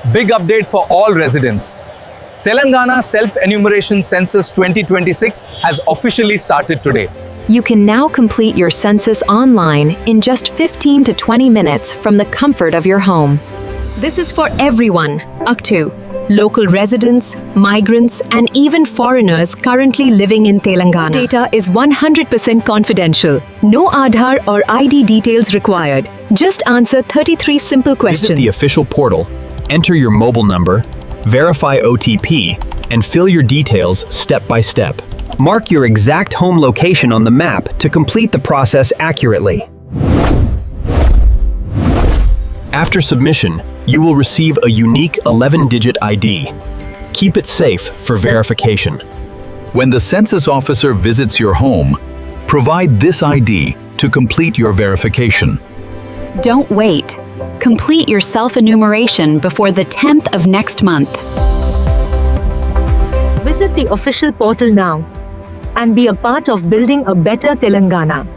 Big update for all residents. Telangana Self-Enumeration Census 2026 has officially started today. You can now complete your census online in just 15 to 20 minutes from the comfort of your home. This is for everyone, up to local residents, migrants, and even foreigners currently living in Telangana. Data is 100% confidential. No Aadhaar or ID details required. Just answer 33 simple questions. Visit the official portal, enter your mobile number, verify OTP, and fill your details step by step. Mark your exact home location on the map to complete the process accurately. After submission, you will receive a unique 11-digit ID. Keep it safe for verification. When the census officer visits your home, provide this ID to complete your verification. Don't wait. Complete your self-enumeration before the 10th of next month. Visit the official portal now and be a part of building a better Telangana.